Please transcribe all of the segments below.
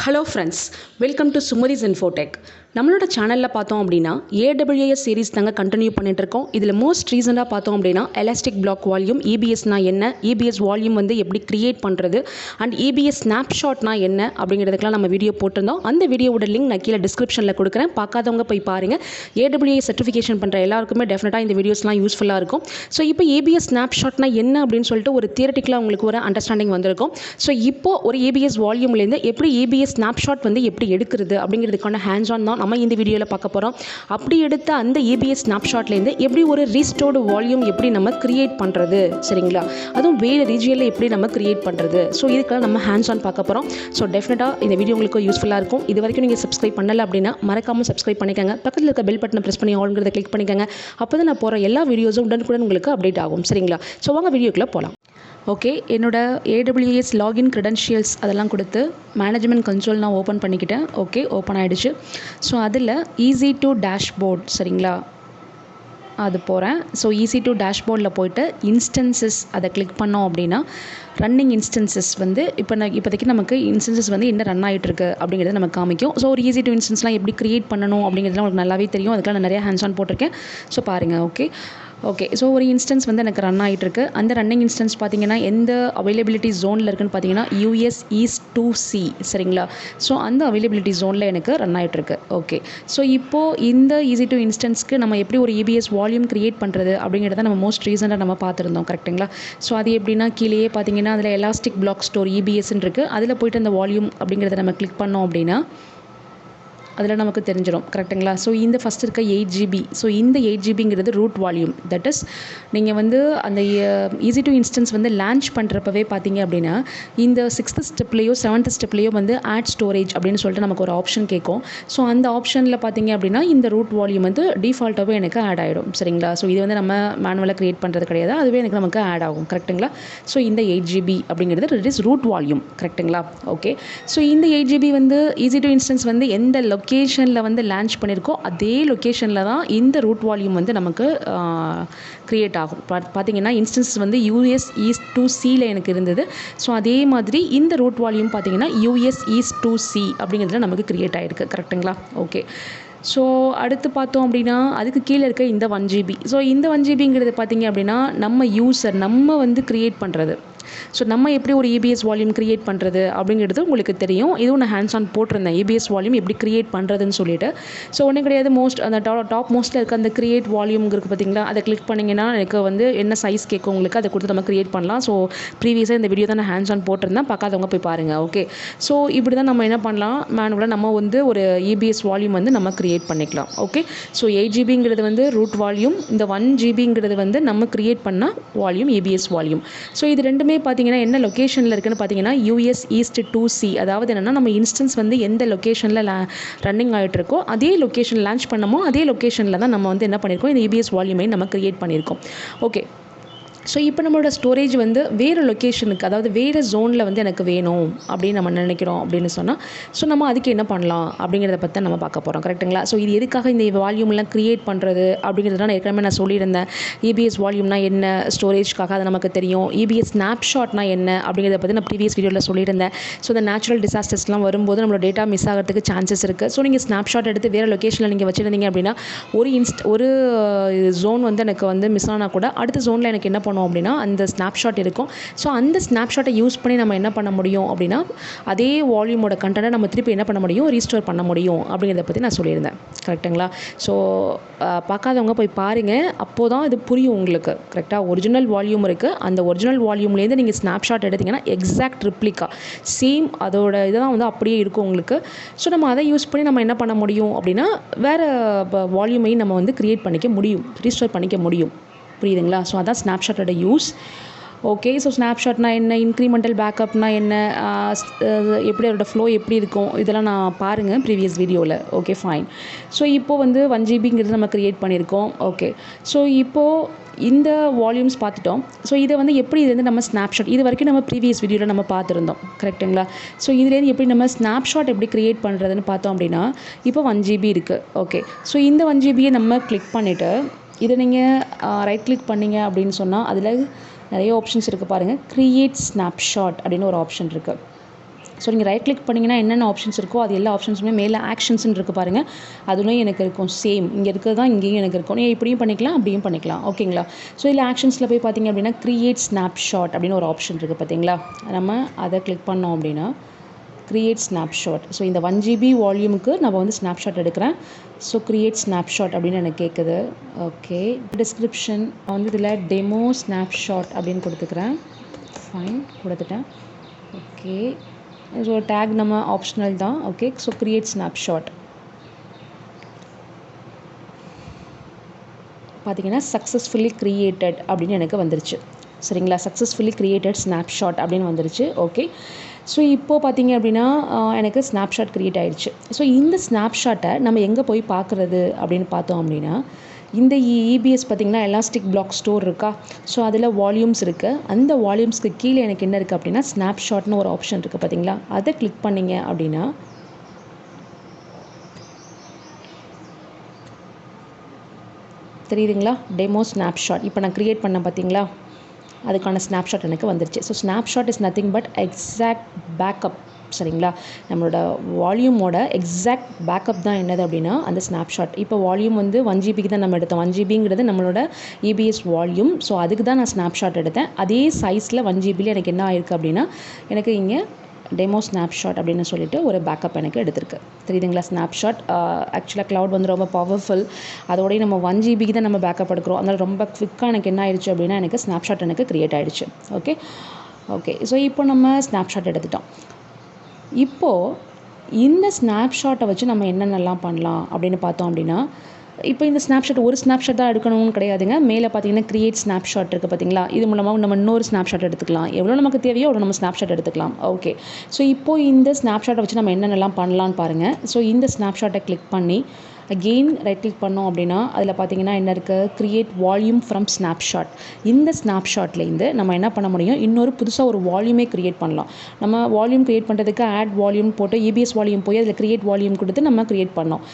Hello friends, welcome to Sumathi's Infotech. நம்மளோட சேனலில் பார்த்தோம் அப்படின்னா AWS சீரிஸ் தாங்க கண்டினியூ பண்ணிட்டு இருக்கோம். இதில் மோஸ்ட் ரீசெண்டாக பார்த்தோம் அப்படின்னா எலாஸ்டிக் பிளாக் வால்யூம், EBSனா என்ன, EBS வால்யூம் வந்து எப்படி கிரியேட் பண்ணுறது அண்ட் EBS ஸ்னாப்ஷாட்னா என்ன அப்படிங்கிறதுக்கெலாம் நம்ம வீடியோ போட்டிருந்தோம். அந்த வீடியோவோட லிங்க் நான் கீழே டிஸ்கிரிப்ஷனில் கொடுக்குறேன். பார்க்காதவங்க போய் பாருங்கள். AWS சர்டிஃபிகேஷன் பண்ணுற எல்லாருக்குமே டெஃபினட்டாக இந்த வீடியோஸ்லாம் யூஸ்ஃபுல்லாக இருக்கும். ஸோ இப்போ EBS ஸ்னாப்ஷாட்னா என்ன அப்படின்னு சொல்லிட்டு ஒரு தியரட்டிக்கலாக உங்களுக்கு ஒரு அண்டர்ஸ்டாண்டிங் வந்திருக்கும். ஸோ இப்போ ஒரு EBS வால்யூம்லேருந்து எப்படி EBS ஸ்னாப்ஷாட் வந்து எப்படி எடுக்கிறது அப்படிங்கிறதுக்கான ஹேண்ட்ஸ் ஆன் தான் நம்ம இந்த வீடியோவில் பார்க்க போகிறோம். அப்படி எடுத்த அந்த EBS ஸ்னாப்ஷாட்லேருந்து எப்படி ஒரு ரீஸ்டோர்டு வால்யூம் எப்படி நம்ம கிரியேட் பண்ணுறது, சரிங்களா, அதுவும் வேறு ரீஜியனில் எப்படி நம்ம கிரியேட் பண்ணுறது, ஸோ இதுக்கெல்லாம் நம்ம ஹேண்ட்ஸ் ஆன் பார்க்க போகிறோம். ஸோ டெஃபினட்டாக இந்த வீடியோ உங்களுக்கு யூஸ்ஃபுல்லாக இருக்கும். இது வரைக்கும் நீங்கள் சப்ஸ்கிரைப் பண்ணலை அப்படின்னா மறக்காமல் சப்ஸ்கிரைப் பண்ணிக்கோங்க. பக்கத்தில் இருக்க பெல் பட்டனை ப்ரெஸ் பண்ணி ஆல்ங்கிறத கிளிக் பண்ணிக்கோங்க. அப்போ தான் நான் போகிற எல்லா வீடியோஸும் உடனுக்குடன் உங்களுக்கு அப்டேட் ஆகும், சரிங்களா. ஸோ வாங்க வீடியோக்குள்ளே போகலாம். ஓகே, என்னோட AWS லாகின் க்ரெடென்ஷியல்ஸ் அதெல்லாம் கொடுத்து மேனேஜ்மெண்ட் கன்சோல் நான் ஓப்பன் பண்ணிக்கிட்டேன். ஓகே, ஓப்பன் ஆகிடுச்சு. ஸோ அதில் ஈஸி டு டேஷ்போர்ட், சரிங்களா, அது போகிறேன். ஸோ ஈஸி டு டேஷ்போர்டில் போய்ட்டு இன்ஸ்டன்சஸ் அதை கிளிக் பண்ணோம் அப்படின்னா ரன்னிங் இன்ஸ்டன்சஸ் வந்து இப்போதைக்கு நமக்கு இன்ஸ்டன்சஸ் வந்து என்ன ரன் ஆகிட்டுருக்கு அப்படிங்கிறத நமக்கு காமிக்கும். ஸோ ஒரு ஈஸி டு இன்ஸ்டன்ஸ்லாம் எப்படி க்ரியேட் பண்ணணும் அப்படிங்கிறதுலாம் உங்களுக்கு நல்லாவே தெரியும். அதுக்கெலாம் நான் நிறைய ஹேண்ட்ஸ் ஆன் போட்டிருக்கேன். ஸோ பாருங்கள். ஓகே, ஸோ ஒரு இன்ஸ்டன்ஸ் வந்து எனக்கு ரன் ஆகிட்டுருக்கு. அந்த ரன்னிங் இன்ஸ்டன்ஸ் பார்த்தீங்கன்னா எந்த அவைலபிலிட்டி ஜோனில் இருக்குன்னு பார்த்தீங்கன்னா US East 2C, சரிங்களா. ஸோ அந்த அவைலபிலிட்டி ஜோனில் எனக்கு ரன் ஆகிட்டுருக்கு. ஓகே, ஸோ இப்போது இந்த ஈஸி டு இன்ஸ்டன்ஸ்க்கு நம்ம எப்படி ஒரு EBS வால்யூம் கிரியேட் பண்ணுறது அப்படிங்கிறத நம்ம மோஸ்ட் ரீசெண்டாக நம்ம பார்த்துருந்தோம், கரெக்டுங்களா. ஸோ அது எப்படின்னா கீழேயே பார்த்தீங்கன்னா அதில் எலாஸ்டிக் பிளாக் ஸ்டோர் EBSன்னு இருக்குது. அதில் போய்ட்டு அந்த வால்யூம் அப்படிங்கிறத நம்ம கிளிக் பண்ணோம் அப்படின்னா அதில் நமக்கு தெரிஞ்சிடும், கரெக்டுங்களா. ஸோ இந்த ஃபஸ்ட் இருக்க 8GB, ஸோ இந்த 8GBங்கிறது ரூட் வால்யூம். தட் இஸ் நீங்கள் வந்து அந்த ஈஸி டு இன்ஸ்டன்ஸ் வந்து லான்ச் பண்ணுறப்பவே பார்த்தீங்க அப்படின்னா இந்த 6th ஸ்டெப்லேயோ 7th ஸ்டெப்லேயோ வந்து ஆட் ஸ்டோரேஜ் அப்படின்னு சொல்லிட்டு நமக்கு ஒரு ஆப்ஷன் கேட்கும். ஸோ அந்த ஆப்ஷனில் பார்த்தீங்க அப்படின்னா இந்த ரூட் வால்யூம் வந்து டிஃபால்ட்டாகவே எனக்கு ஆட் ஆகிடும், சரிங்களா. ஸோ இது வந்து நம்ம மேனுவலாக க்ரியேட் பண்ணுறது கிடையாது, அதுவே எனக்கு நமக்கு ஆட் ஆகும், கரெக்டுங்களா. ஸோ இந்த 8GB அப்படிங்கிறது இட் இஸ் ரூட் வால்யூம், கரெக்டுங்களா. ஓகே, ஸோ இந்த 8GB வந்து ஈஸி டு இன்ஸ்டன்ஸ் வந்து எந்த லொக்கேஷனில் வந்து லான்ச் பண்ணியிருக்கோ அதே லொக்கேஷனில் தான் இந்த ரூட் வால்யூம் வந்து நமக்கு க்ரியேட் ஆகும். பார்த்தீங்கன்னா இன்ஸ்டன்ஸ் வந்து US East 2Cயில் எனக்கு இருந்தது. ஸோ அதே மாதிரி இந்த ரூட் வால்யூம் பார்த்தீங்கன்னா US East 2C அப்படிங்கிறதுல நமக்கு க்ரியேட் ஆகிருக்கு, கரெக்டுங்களா. ஓகே, ஸோ அடுத்து பார்த்தோம் அப்படின்னா அதுக்கு கீழே இருக்க இந்த 1GB. ஸோ இந்த 1GBங்கிறது பார்த்தீங்க அப்படின்னா நம்ம வந்து க்ரியேட் பண்ணுறது. ஸோ நம்ம எப்படி ஒரு EBS வால்யூம் க்ரியேட் பண்ணுறது அப்படிங்கிறது உங்களுக்கு தெரியும். இதுவும் நான் ஹேண்ட்ஸ் ஆன் போட்டிருந்தேன், EBS வால்யூம் எப்படி க்ரியேட் பண்ணுறதுன்னு சொல்லிட்டு. ஸோ ஒன்றும் கிடையாது, அந்த டாப் மோஸ்ட்டில் இருக்க அந்த க்ரியேட் வால்யூம்ங்கிறது பார்த்தீங்களா, அதை கிளிக் பண்ணிங்கன்னா எனக்கு வந்து என்ன சைஸ் கேட்கும் உங்களுக்கு, அதை கொடுத்து நம்ம க்ரியேட் பண்ணலாம். ஸோ ப்ரீவியஸாக இந்த வீடியோ தான் நான் ஹேண்ட்ஸ் ஆன் போட்டிருந்தேன், பார்க்காதவங்க போய் பாருங்கள். ஓகே, ஸோ இப்படி தான் நம்ம என்ன பண்ணலாம், மேனுவலாக நம்ம வந்து ஒரு EBS வால்யூம் வந்து நம்ம க்ரியேட் பண்ணிக்கலாம். ஓகே, ஸோ 8GBங்கிறது வந்து ரூட் வால்யூம், இந்த 1GBங்கிறது வந்து நம்ம க்ரியேட் பண்ண வால்யூம், EBS வால்யூம். ஸோ இது ரெண்டுமே பார்த்தீங்கன்னா என்ன லொக்கேஷனில் இருக்குன்னு பார்த்தீங்கன்னா US East 2C. அதாவது என்னென்னா நம்ம இன்ஸ்டன்ஸ் வந்து எந்த லொக்கேஷனில் ரன்னிங் ஆகிட்டு இருக்கோ அதே லொக்கேஷன் லான்ச் பண்ணமோ அதே லொக்கேஷனில் தான் நம்ம வந்து என்ன பண்ணியிருக்கோம், இந்த EBS வால்யூமை நம்ம க்ரியேட் பண்ணியிருக்கோம். ஓகே, ஸோ இப்போ நம்மளோட ஸ்டோரேஜ் வந்து வேறு லொக்கேஷனுக்கு, அதாவது வேறு ஜோனில் வந்து எனக்கு வேணும் அப்படின்னு நம்ம நினைக்கிறோம் அப்படின்னு சொன்னால் ஸோ நம்ம அதுக்கு என்ன பண்ணலாம் அப்படிங்கிறத பற்றி தான் நம்ம பார்க்க போகிறோம், கரெக்டுங்களா. ஸோ இது எதுக்காக இந்த வால்யூம்லாம் க்ரியேட் பண்ணுறது அப்படிங்கிறதுனா ஏற்கனவே நான் சொல்லியிருந்தேன். EBS வால்யூம்னா என்ன, ஸ்டோரேஜ்க்காக அது நமக்கு தெரியும். EBS ஸ்னாப்ஷாட்னா என்ன அப்படிங்கிறத பற்றி நான் ப்ரீவியஸ் வீடியோவில் சொல்லியிருந்தேன். ஸோ இந்த நேச்சுரல் டிசாஸ்டர்ஸ்லாம் வரும்போது நம்மளோட டேட்டா மிஸ் ஆகிறதுக்கு சான்சஸ் இருக்குது. ஸோ நீங்கள் ஸ்னாப்ஷாட் எடுத்து வேறு லொக்கேஷனில் நீங்கள் வச்சுருந்தீங்க அப்படின்னா ஒரு ஜோன் வந்து எனக்கு வந்து மிஸ் ஆனால் கூட அடுத்த ஜோனில் எனக்கு என்ன பண்ணுவோம் அப்படின்னா அந்த ஸ்னாப்ஷாட் இருக்கும். ஸோ அந்த ஸ்னாப்ஷாட்டை யூஸ் பண்ணி நம்ம என்ன பண்ண முடியும் அப்படின்னா அதே வால்யூமோட கண்டென்ட்டை நம்ம திருப்பி என்ன பண்ண முடியும், ரீஸ்டோர் பண்ண முடியும் அப்படிங்கிறத பற்றி நான் சொல்லியிருந்தேன், கரெக்டுங்களா. ஸோ பார்க்காதவங்க போய் பாருங்கள், அப்போது தான் இது புரியும் உங்களுக்கு, கரெக்டாக. ஒரிஜினல் வால்யூம் இருக்குது, அந்த ஒரிஜினல் வால்யூம்லேருந்து நீங்கள் ஸ்னாப்ஷாட் எடுத்திங்கன்னா எக்ஸாக்ட் ரிப்ளிகா சேம் அதோட இதெல்லாம் வந்து அப்படியே இருக்கும் உங்களுக்கு. ஸோ நம்ம அதை யூஸ் பண்ணி நம்ம என்ன பண்ண முடியும் அப்படின்னா வேறு வால்யூமையும் நம்ம வந்து க்ரியேட் பண்ணிக்க முடியும், ரீஸ்டோர் பண்ணிக்க முடியும், புரியுதுங்களா. ஸோ அதான் ஸ்னாப்ஷாட்டோட யூஸ். ஓகே, ஸோ ஸ்னாப்ஷாட்னா என்ன, இன்க்ரிமெண்டல் பேக்கப்னா என்ன, எப்படி அதோட ஃப்ளோ எப்படி இருக்கும், இதெல்லாம் நான் பாருங்கள் ப்ரீவியஸ் வீடியோவில். Okay, fine. ஸோ இப்போது வந்து 1GBங்கிறது நம்ம க்ரியேட் பண்ணியிருக்கோம். ஓகே, ஸோ இப்போது இந்த வால்யூம்ஸ் பார்த்துட்டோம். ஸோ இதை வந்து எப்படி இது வந்து நம்ம ஸ்னாப்ஷாட் இது வரைக்கும் நம்ம ப்ரீவியஸ் வீடியோவில் நம்ம பார்த்துருந்தோம், கரெக்டுங்களா. ஸோ இதுலேருந்து எப்படி நம்ம ஸ்னாப்ஷாட் எப்படி க்ரியேட் பண்ணுறதுன்னு பார்த்தோம் அப்படின்னா இப்போ 1GB இருக்குது. ஓகே, ஸோ இந்த 1GBயை நம்ம கிளிக் பண்ணிவிட்டு இதை நீங்கள் ரைட் கிளிக் பண்ணிங்க அப்படின்னு சொன்னால் அதில் நிறைய ஆப்ஷன்ஸ் இருக்குது பாருங்கள். க்ரியேட் ஸ்னாப்ஷாட் அப்படின்னு ஒரு ஆப்ஷன் இருக்குது. ஸோ நீங்கள் ரைட் கிளிக் பண்ணிங்கன்னா என்னென்ன ஆப்ஷன்ஸ் இருக்கோ அது எல்லா ஆப்ஷன்ஸுமே மேலே ஆக்ஷன்ஸ்னு இருக்குது பாருங்கள், அதுலேயும் எனக்கு இருக்கும். சேம் இங்கே இருக்கிறது தான் இங்கேயும் எனக்கு இருக்கும். நீங்கள் இப்படியும் பண்ணிக்கலாம், அப்படியும் பண்ணிக்கலாம். ஓகேங்களா? ஸோ இதில் ஆக்ஷன்ஸில் போய் பார்த்தீங்க அப்படின்னா கிரியேட் ஸ்னாப்ஷாட் அப்படின்னு ஒரு ஆப்ஷன் இருக்குது பார்த்தீங்களா? நம்ம அதை கிளிக் பண்ணோம் அப்படின்னா கிரியேட் ஸ்னாப்ஷாட். ஸோ இந்த 1 GB வால்யூமுக்கு நம்ம வந்து ஸ்னாப்ஷாட் எடுக்கிறேன். ஸோ கிரியேட் ஸ்னாப்ஷாட் அப்படின்னு எனக்கு கேட்குது. ஓகே, டிஸ்கிரிப்ஷன் வந்து இதில் டெமோ ஸ்னாப்ஷாட் அப்படின்னு கொடுத்துக்கிறேன். ஃபைன், கொடுத்துட்டேன். ஓகே, ஸோ டேக் நம்ம ஆப்ஷனல் தான். ஓகே, ஸோ கிரியேட் ஸ்னாப்ஷாட் பார்த்தீங்கன்னா சக்ஸஸ்ஃபுல்லி க்ரியேட்டட் அப்படின்னு எனக்கு வந்துருச்சு. சரிங்களா? சக்ஸஸ்ஃபுல்லி க்ரியேட்டட் ஸ்னாப்ஷாட் அப்படின்னு வந்துருச்சு. ஓகே, ஸோ இப்போது பார்த்தீங்க அப்படின்னா எனக்கு ஸ்னாப்ஷாட் க்ரியேட் ஆகிடுச்சு. ஸோ இந்த ஸ்னாப்ஷாட்டை நம்ம எங்கே போய் பார்க்குறது அப்படின்னு பார்த்தோம் அப்படின்னா, இந்த EBS பார்த்திங்கன்னா எலாஸ்டிக் பிளாக் ஸ்டோர் இருக்கா? ஸோ அதில் வால்யூம்ஸ் இருக்குது. அந்த வால்யூம்ஸ்க்கு கீழே எனக்கு என்ன இருக்குது அப்படின்னா ஸ்னாப்ஷாட்னு ஒரு ஆப்ஷன் இருக்குது பார்த்தீங்களா? அதை கிளிக் பண்ணிங்க அப்படின்னா தெரியுதுங்களா? டெமோ ஸ்னாப்ஷாட் இப்போ நான் க்ரியேட் பண்ணேன் பார்த்தீங்களா? அதுக்கான ஸ்னாப்ஷாட் எனக்கு வந்துருச்சு. So snapshot is nothing but exact backup. சரிங்களா? நம்மளோட வால்யூமோட எக்ஸாக்ட் பேக்கப் தான் என்னது அப்படின்னா அந்த ஸ்னாப்ஷாட். இப்போ வால்யூம் வந்து 1 GBக்கு தான் நம்ம எடுத்தோம். 1 GBங்கிறது நம்மளோட EBS வால்யூம். ஸோ அதுக்கு தான் நான் ஸ்னாப்ஷாட் எடுத்தேன். அதே சைஸில் 1 GBயில் எனக்கு என்ன ஆயிருக்கு அப்படின்னா எனக்கு இங்கே டெமோ ஸ்னாப்ஷாட் அப்படின்னு சொல்லிட்டு ஒரு பேக்கப் எனக்கு எடுத்திருக்கு. தெரியுதுங்களா? ஸ்னாப்ஷாட் ஆக்சுவலாக க்ளவுட் வந்து ரொம்ப பவர்ஃபுல். அதோடய நம்ம 1 GBக்கு தான் நம்ம பேக்கப் எடுக்கிறோம். அதனால் ரொம்ப குவிக்காக எனக்கு என்ன ஆயிடுச்சு அப்படின்னா எனக்கு ஸ்னாப்ஷாட் எனக்கு க்ரியேட் ஆகிடுச்சு. ஓகே ஓகே ஸோ இப்போ நம்ம ஸ்னாப்ஷாட் எடுத்துட்டோம். இப்போது இந்த ஸ்னாப்ஷாட்டை வச்சு நம்ம என்னென்னலாம் பண்ணலாம் அப்படின்னு பார்த்தோம் அப்படின்னா, இப்போ இந்த ஸ்னாப்ஷாட் ஒரு ஸ்னாப்ஷாட் தான் எடுக்கணும்னு கிடையாதுங்க. மேலே பார்த்தீங்கன்னா கிரியேட் ஸ்னாப்ஷாட் இருக்குது பார்த்தீங்களா? இது மூலமாக நம்ம இன்னொரு ஸ்னாப்ஷாட் எடுத்துக்கலாம். எவ்வளோ நமக்கு தேவையோ அவ்வளோ நம்ம ஸ்னாப்ஷாட் எடுத்துக்கலாம். ஓகே, ஸோ இப்போது இந்த ஸ்னாப்ஷாட்டை வச்சு நம்ம என்னென்னலாம் பண்ணலான்னு பாருங்கள். ஸோ இந்த ஸ்னாப்ஷாட்டை கிளிக் பண்ணி அகெயின் ரைட் கிளிக் பண்ணோம் அப்படின்னா அதில் பார்த்தீங்கன்னா என்ன இருக்குது? Create volume from snapshot. இந்த ஸ்னாப்ஷாட்லேருந்து நம்ம என்ன பண்ண முடியும்? இன்னொரு புதுசாக ஒரு வால்யூமே க்ரியேட் பண்ணலாம். நம்ம வால்யூம் க்ரியேட் பண்ணுறதுக்கு ஆட் வால்யூம் போட்டு EBS வால்யூம் போய் அதில் கிரியேட் வால்யூம் கொடுத்து நம்ம க்ரியேட் பண்ணோம்.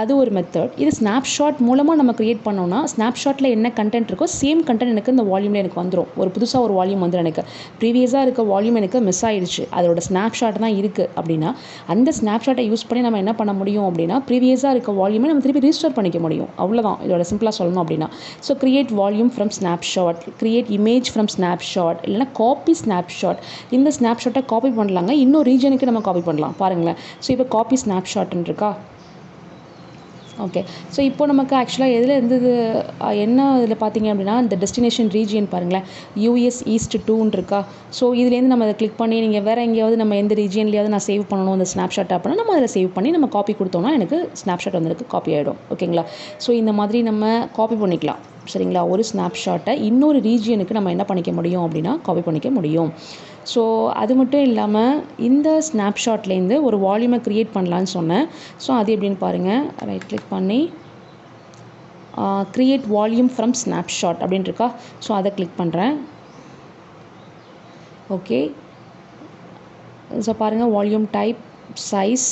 அது ஒரு மெத்தட். இது ஸ்னாப்ஷாட் மூலமாக நம்ம க்ரியேட் பண்ணோம்னா ஸ்னாப்ஷாட்டில் என்ன கண்டென்ட் இருக்கோ சேம் கண்டென்ட் எனக்கு இந்த வால்யூமில் எனக்கு வந்துடும். ஒரு புதுசாக ஒரு வால்யூம் வந்துடும். எனக்கு ப்ரீவியஸாக இருக்க வால்யூம் எனக்கு மிஸ் ஆகிடுச்சு, அதோட ஸ்னாப்ஷாட் தான் இருக்குது அப்படின்னா அந்த ஸ்னாப்ஷாட்டை யூஸ் பண்ணி நம்ம என்ன பண்ண முடியும் அப்படின்னா ப்ரீவியஸாக இருக்க வால்யூம் நம்ம திருப்பி ரீஸ்டோர் பண்ணிக்க முடியும். அவ்வளோதான் இதோட சிம்பிளாக சொல்லணும் அப்படின்னா. So create volume from snapshot, create image from snapshot, இல்லைனா காப்பி ஸ்னாப்ஷாட். இந்த ஸ்னாப்ஷாட்டை காப்பி பண்ணலாங்க, இன்னும் ரீஜனுக்கு நம்ம காப்பி பண்ணலாம் பாருங்களேன். ஸோ இப்போ காப்பி ஸ்னாப்ஷாட்னு இருக்கா? ஓகே, ஸோ இப்போ நமக்கு ஆக்சுவலாக எதில் இருந்தது என்ன இதில் பார்த்தீங்க அப்படின்னா இந்த டெஸ்டினேஷன் ரீஜியன் பாருங்களேன், US East 2ன்னு இருக்கா? ஸோ இதுலேருந்து நம்ம அதை கிளிக் பண்ணி நீங்கள் வேறு எங்கேயாவது நம்ம எந்த ரீஜியன்லேயாவது நான் சேவ் பண்ணணும் அந்த ஸ்னாப்ஷாட் அப்படின்னா நம்ம அதில் சேவ் பண்ணி நம்ம காப்பி கொடுத்தோம்னா எனக்கு ஸ்னாப்ஷாட் வந்துருக்கு, காப்பி ஆகிடும். ஓகேங்களா? ஸோ இந்த மாதிரி நம்ம காப்பி பண்ணிக்கலாம். சரிங்களா? ஒரு ஸ்னாப்ஷாட்டை இன்னொரு ரீஜியனுக்கு நம்ம என்ன பண்ணிக்க முடியும் அப்படின்னா காப்பி பண்ணிக்க முடியும். ஸோ அது மட்டும் இல்லாமல் இந்த ஸ்னாப்ஷாட்லேருந்து ஒரு வால்யூமை க்ரியேட் பண்ணலான்னு சொன்னேன். ஸோ அது எப்படின்னு பாருங்கள். ரைட் கிளிக் பண்ணி க்ரியேட் வால்யூம் ஃப்ரம் ஸ்னாப்ஷாட் அப்படின்னு இருக்கா? ஸோ அதை கிளிக் பண்ணுறேன். ஓகே, ஸோ பாருங்கள் வால்யூம் டைப் சைஸ்.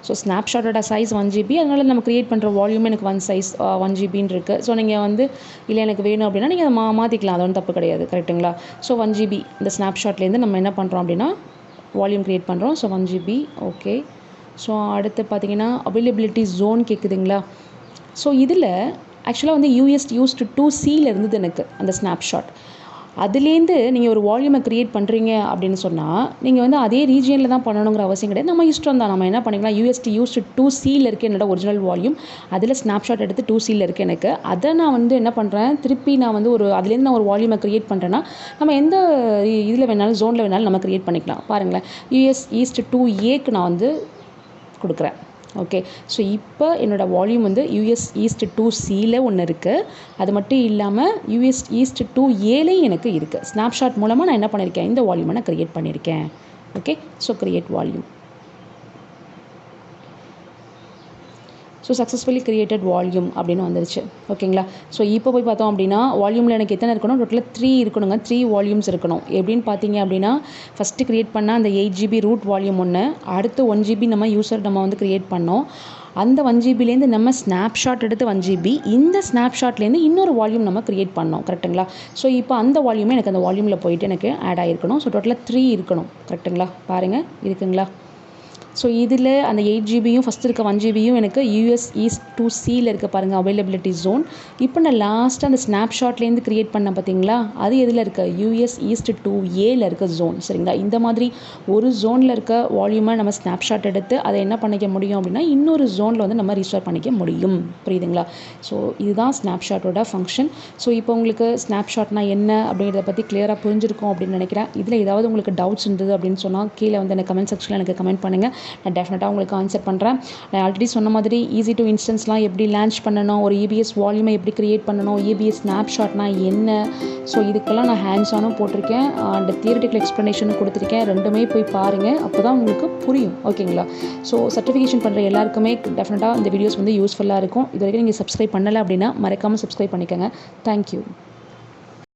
ஸோ ஸ்னாப்ஷாட்டோட சைஸ் 1 GB, அதனால் நம்ம க்ரியேட் பண்ணுற வால்யூம் எனக்கு 1 GBன்னு இருக்குது. ஸோ நீங்கள் வந்து இல்லை எனக்கு வேணும் அப்படின்னா நீங்கள் அதை மாற்றிக்கலாம், அது ஒன்றும் தப்பு கிடையாது. கரெக்டுங்களா? ஸோ 1 GB இந்த ஸ்னாப்ஷாட்லேருந்து நம்ம என்ன பண்ணுறோம் அப்படின்னா வால்யூம் க்ரியேட் பண்ணுறோம். So 1 GB. ஓகே, ஸோ அடுத்து பார்த்தீங்கன்னா அவைலபிலிட்டி ஜோன் கேட்குதுங்களா? ஸோ இதில் ஆக்சுவலாக வந்து US used to 2Cயில் இருந்தது எனக்கு அந்த ஸ்னாப்ஷாட். அதுலேருந்து நீங்கள் ஒரு வால்யூமை க்ரியேட் பண்ணுறீங்க அப்படின்னு சொன்னால் நீங்கள் வந்து அதே ரீஜியனில் தான் பண்ணணுங்கிற அவசியம் கிடையாது. நம்ம இஷ்டம் தான். நம்ம என்ன பண்ணிக்கலாம், used 2Cயில் இருக்குது என்னோட ஒரிஜினல் வால்யூம். அதில் ஸ்னாப்ஷாட் எடுத்து 2Cயில் இருக்குது எனக்கு. அதை நான் வந்து என்ன பண்ணுறேன், திருப்பி நான் வந்து அதுலேருந்து நான் ஒரு வால்யூமை க்ரியேட் பண்ணுறேன்னா நம்ம எந்த இதில் வேணாலும் ஜோனில் வேணாலும் நம்ம க்ரியேட் பண்ணிக்கலாம். பாருங்களேன், US East 2Aக்கு நான் வந்து கொடுக்குறேன். ஓகே, ஸோ இப்போ என்னோடய வால்யூம் வந்து US East 2Cயில் ஒன்று இருக்குது. அது மட்டும் இல்லாமல் US East 2Aலையும் எனக்கு இருக்குது. ஸ்னாப்ஷாட் மூலமாக நான் என்ன பண்ணியிருக்கேன், இந்த வால்யூமை நான் க்ரியேட் பண்ணியிருக்கேன். Okay, so create volume. So successfully created volume அப்படின்னு வந்துருச்சு. ஓகேங்களா? ஸோ இப்போ போய் பார்த்தோம் அப்படின்னா வால்யூமில் எனக்கு எத்தனை இருக்கணும், டோட்டலாக 3 இருக்கணுங்க. 3 வால்யூம்ஸ் இருக்கணும். எப்படின்னு பார்த்தீங்க அப்படின்னா ஃபஸ்ட்டு க்ரியேட் பண்ணால் அந்த 8 GB ரூட் வால்யூம் ஒன்று, அடுத்து 1 GB நம்ம வந்து க்ரியேட் பண்ணோம். அந்த 1 GB நம்ம ஸ்னாப்ஷாட் எடுத்து 1 GB, இந்த ஸ்னாப்ஷாட்லேருந்து இன்னொரு வால்யூம் நம்ம க்ரியேட் பண்ணோம். கரெக்டுங்களா? ஸோ இப்போ அந்த வால்யூமே எனக்கு அந்த வால்யூமில் போயிட்டு எனக்கு ஆட் ஆகிருக்கணும். ஸோ டோட்டலாக 3 இருக்கணும். கரெக்டுங்களா? பாருங்கள், இருக்குங்களா? ஸோ இதில் அந்த 8 GB ஃபஸ்ட்டு இருக்க 1 GB எனக்கு US East to Cயில் இருக்க பாருங்கள் அவைலபிலிட்டி ஜோன். இப்போ நான் லாஸ்ட்டாக அந்த ஸ்னாப்ஷாட்லேருந்து க்ரியேட் பண்ண பார்த்தீங்களா, அது எதில் இருக்க US East to Aயில் இருக்க ஜோன். சரிங்களா? இந்த மாதிரி ஒரு ஜோனில் இருக்க வால்யூமை நம்ம ஸ்னாப்ஷாட் எடுத்து அதை என்ன பண்ணிக்க முடியும் அப்படின்னா இன்னொரு ஜோனில் வந்து நம்ம ரீஸ்டோர் பண்ணிக்க முடியும். புரியுதுங்களா? ஸோ இதுதான் ஸ்னாப்ஷாட்டோட ஃபங்க்ஷன். ஸோ இப்போ உங்களுக்கு ஸ்னாப்ஷாட்னா என்ன அப்படிங்கிறத பற்றி கிளியராக புரிஞ்சிருக்கும் அப்படின்னு நினைக்கிறேன். இதில் ஏதாவது உங்களுக்கு டவுட்ஸ் இருந்தது அப்படின்னு சொன்னால் கீழே வந்து எனக்கு கமெண்ட் செக்ஷனில் எனக்கு கமெண்ட் பண்ணுங்கள். நான் டெஃபினட்டாக உங்களுக்கு ஆன்சர் பண்ணுறேன். நான் ஆல்ரெடி சொன்ன மாதிரி ஈஸி டு இன்ஸ்டன்ஸ்லாம் எப்படி லான்ச் பண்ணணும், ஒரு EBS வால்யூமை எப்படி க்ரியேட் பண்ணணும், EBS ஸ்னாப்ஷாட்னா என்ன, ஸோ இதுக்கெல்லாம் நான் ஹேண்ட்ஸ் ஆனும் போட்டிருக்கேன் அண்ட் தியரிட்டிக்கல் எக்ஸ்ப்ளனேஷனும் கொடுத்துருக்கேன். ரெண்டுமே போய் பாருங்கள், அப்போ தான் உங்களுக்கு புரியும். ஓகேங்களா? ஸோ சர்டிஃபிகேஷன் பண்ணுற எல்லாருக்குமே டெஃபினட்டாக இந்த வீடியோஸ் வந்து யூஸ்ஃபுல்லாக இருக்கும். இது வரைக்கும் நீங்கள் சப்ஸ்கிரைப் பண்ணலை அப்படின்னா மறக்காமல் சப்ஸ்கிரைப் பண்ணிக்கோங்க. தேங்க்யூ.